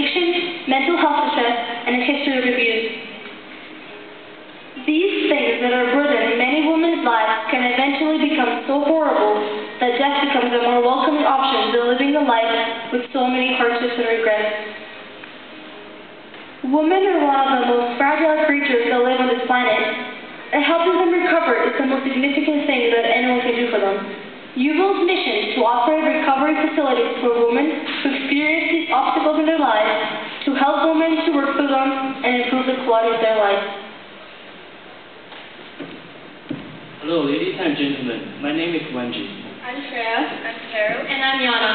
addiction, mental health distress, and a history of abuse. These things that are a burden in many women's lives can eventually become so horrible that death becomes a more welcoming option than living a life with so many hardships and regrets. Women are one of the most fragile creatures that live on this planet, and helping them recover is the most significant thing that anyone can do for them. Youville's mission is to operate recovery facilities for women who experience these obstacles in their lives, to help women to work through them and improve the quality of their lives. Hello, ladies and gentlemen. My name is Wenji. I'm Shreya. I'm Carol. And I'm Yana.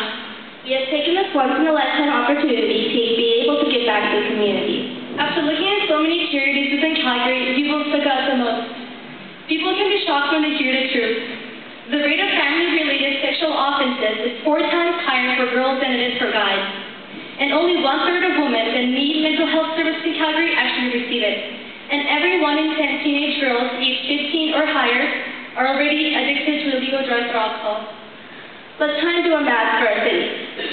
We have taken this once-in-a-lifetime opportunity to be able to give back to the community. After looking at so mmany charities within Calgary, Youville stuck out the most. People can be shocked when they hear the truth. The rate of family-related sexual offenses is 4 times higher for girls than it is for guys. And only 1/3 of women that need mental health services in Calgary actually receive it. And every 1 in 10 teenage girls aged 15 or higher are already addicted to illegal drugs or alcohol. Let's try and do a math for our city.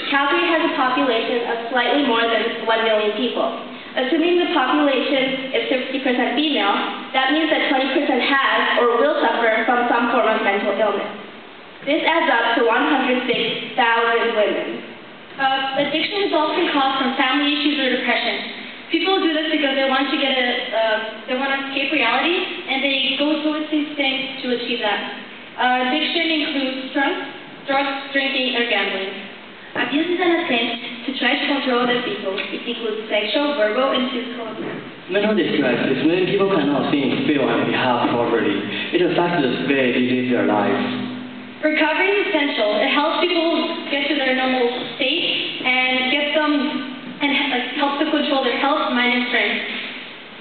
Calgary has a population of slightly more than 1 million people. Assuming the population is 50% female, that means that 20% has or will suffer from some form of mental illness. This adds up to 106,000 women. Addiction is often caused from family issues or depression. People do this because they want to they want to escape reality, and they go towards these things to achieve that. Addiction includes drugs, drinking, or gambling. Abuse is an attempt to try to control other people. It includes sexual, verbal, and physical abuse. Mental distress is when people cannot think, feel, and behave properly. It affects the way they live their lives. Recovery is essential. It helps people get to their normal state and get them and helps to control their health, mind, and strength.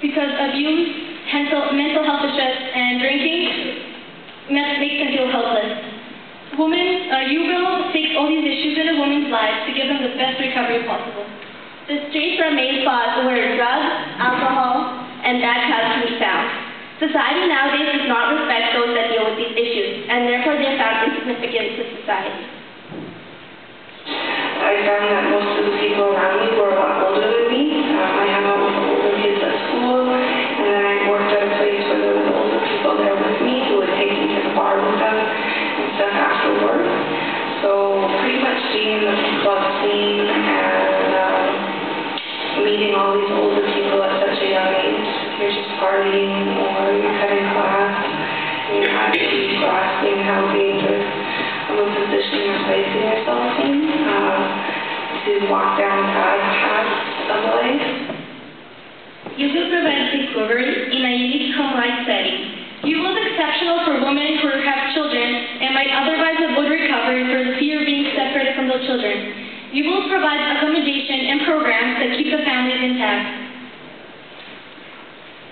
Because abuse, mental health distress, and drinking makes them feel helpless. Youville takes all these issues in a woman's life to give them the best recovery possible. The streets are main spots where drugs, alcohol, and bad habits can be found. Society nowadays does not respect those that deal with these issues, and therefore they are found insignificant to society. I found that most of the people around me were a lot older than me. I hung out with older kids at school, and then I worked at a place where there were older people there with me who would take me to the bar with them and stuff after work. So pretty much being in the club scene and meeting all these older people at such a young age, you're just partying or you're cutting class, and you're not really grasping how dangerous of a position you're placing yourself in to walk down bad paths of life. Youville provides recovery in a unique home-like setting. Youville is exceptional for women who have children and might otherwise avoid recovery for the fear of being separated from those children. Youville provides accommodation and programs that keep the families intact.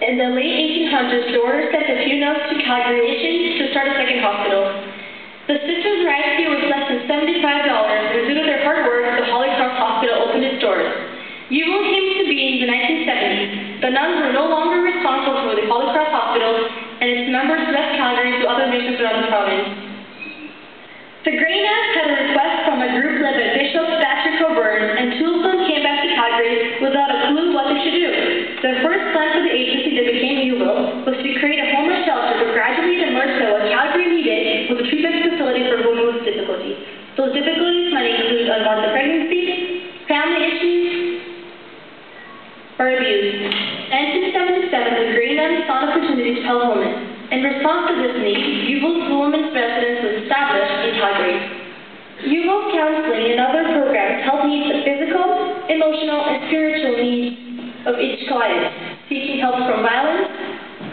In the late 1800s, the order sent a few nuns to Calgary Mission to start a second hospital. The sisters' ride fee was less than $75, and due to their hard work, the Holy Cross Hospital opened its doors. Youville came to be in the 1970s. The nuns were no longer responsible for the Holy Cross Hospital, and its members left Calgary to other missions around the province. The Grey Nuns had a request from a group led by Bishop Patrick Coburn, and 2 of them came back to Calgary without a clue what they should do. Their first plan for the agency that became Youville was to create a homeless shelter to gradually immerse what Calgary needed with a treatment facility for women with difficulties. Those difficulties might include unwanted pregnancy, family issues, or abuse. In 1977, the Grey Nuns saw an opportunity to help women. In response to this need, Youville's Women's Residence was established in Calgary. Youville's counseling and other programs help meet the physical, emotional, and spiritual needs of each client, seeking help from violence,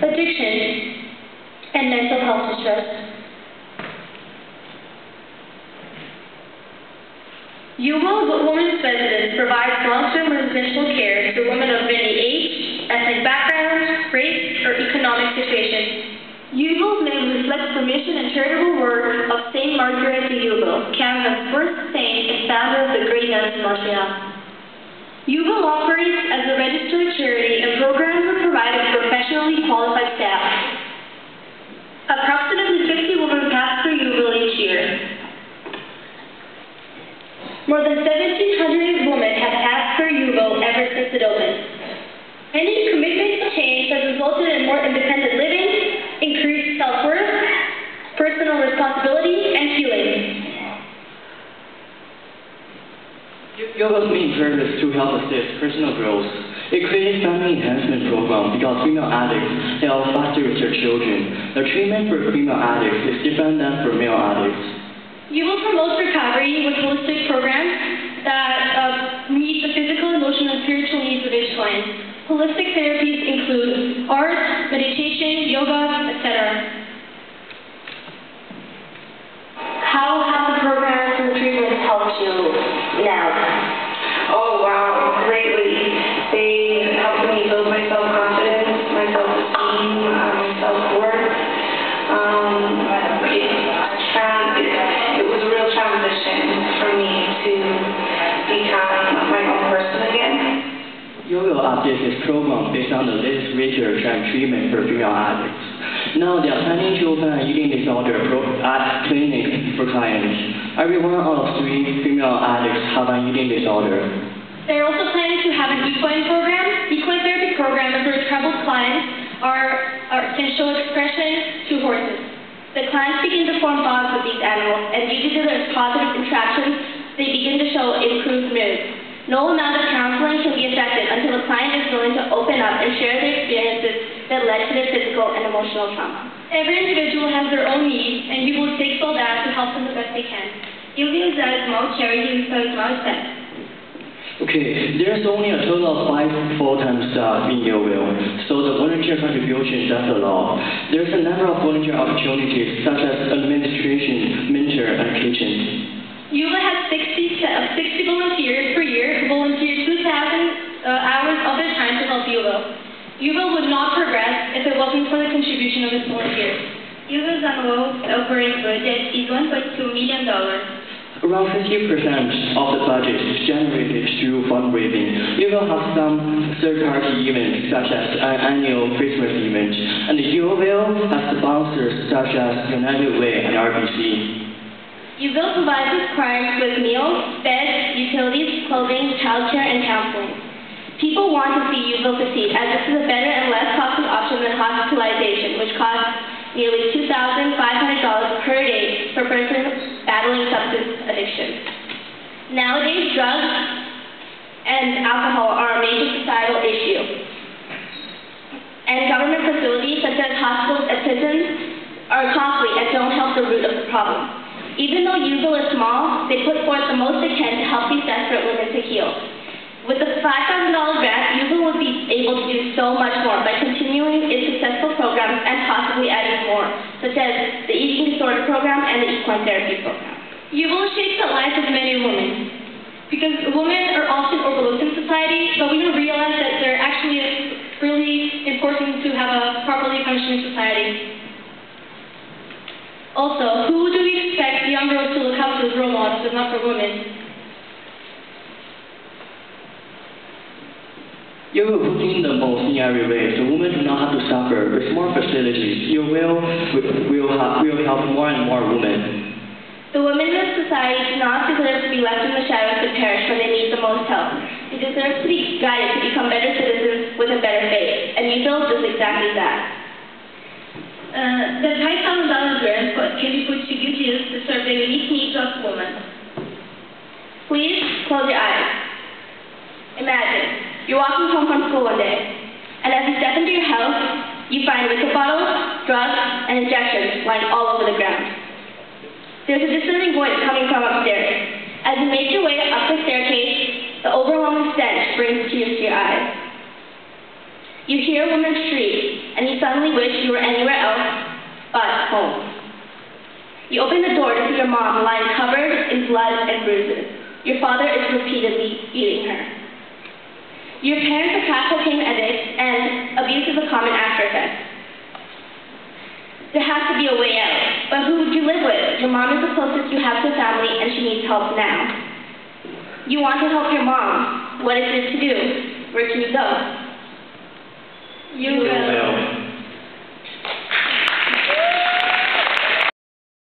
addiction, and mental health distress. Youville Women's Residence provides long-term residential care to women of any age, ethnic background, race, or economic situation. Youville's name reflects the mission and charitable work of St. Margaret de Youville, Canada's first saint and founder of the Grey Nuns in Montreal. Youville operates as a registered charity, and programs are provided for professionally qualified staff. Approximately 50 women pass through Youville each year. More than 1,700 women have passed through Youville resulted in more independent living, increased self-worth, personal responsibility, and healing. Youville's main purpose is to help assist personal growth. It creates family enhancement program because female addicts help foster with their children. The treatment for female addicts is different than for male addicts. Youville promotes recovery with holistic programs that meet the physical, emotional, and spiritual needs of each client. Holistic therapies include art, meditation, yoga, etc. How have the programs and treatments helped you now? Oh wow, greatly. They helped me build my self-confidence, my self-esteem, my self-worth. It was a real transition for me to become my own person again. Youville updates its program based on the latest research and treatment for female addicts. Now they are planning to open an eating disorder clinic for clients. Every 1 out of 3 female addicts have an eating disorder. They're also planning to have an equine program. Equine therapy program is where troubled clients can show expression to horses. The clients begin to form bonds with these animals, and due to their positive interactions, they begin to show improved mood. No amount of counseling can be effective until the client is willing to open up and share their experiences that led to their physical and emotional trauma. Every individual has their own needs, and Youville takes all that to help them the best they can. Youville is a small charity with a small expense. Okay, there's only a total of 5 full-time staff in Youville, so the volunteer contribution does a lot. There's a number of volunteer opportunities such as administration, mentor, and kitchen. Youville has 60 volunteers per year who volunteer 2,000 hours of their time to help Youville. Youville would not progress if it wasn't for the contribution of its volunteers. Youville's annual operating budget is $1.2 million. Around 50% of the budget is generated through fundraising. Youville has some third-party events such as an annual Christmas event, and Youville has sponsors such as United Way and RBC. Youville provides its clients with meals, beds, utilities, clothing, childcare, and counseling. People want to see Youville succeed, as this is a better and less costly option than hospitalization, which costs nearly $2,500 per day for a person battling substance addiction. Nowadays, drugs and alcohol are a major societal issue, and government facilities such as hospitals and prisons are costly and don't help the root of the problem. Even though Youville is small, they put forth the most they can to help these desperate women to heal. With the $5,000 grant, Youville will be able to do so much more by continuing its successful programs and possibly adding more, such as the eating disorder program and the equine therapy program. Youville shapes the lives of many women, because women are often overlooked in society, but we don't realize that they're actually really important to have a properly functioning society. Also, who do we expect young girls to look up to as role models if not for women? Youville puts in the most in every way, so women do not have to suffer. With more facilities, Youville will help more and more women. The women of society do not deserve to be left in the shadows to perish when they need the most help. They deserve to be guided to become better citizens with a better faith, and Youville does exactly that. The $5,000 grant can be put to good use to serve the unique needs of women. Please close your eyes. Imagine you're walking home from school one day, and as you step into your house, you find liquor bottles, drugs, and injections lying all over the ground. There's a disturbing voice coming from upstairs. As you make your way up the staircase, the overwhelming stench brings tears to your eyes. You hear a woman shriek, and you suddenly wish you were anywhere else but home. You open the door to see your mom lying covered in blood and bruises. Your father is repeatedly beating her. Your parents are crack cocaine addicts, and abuse is a common after effect. There has to be a way out, but who would you live with? Your mom is the closest you have to family, and she needs help now. You want to help your mom. What is there to do? Where can you go? You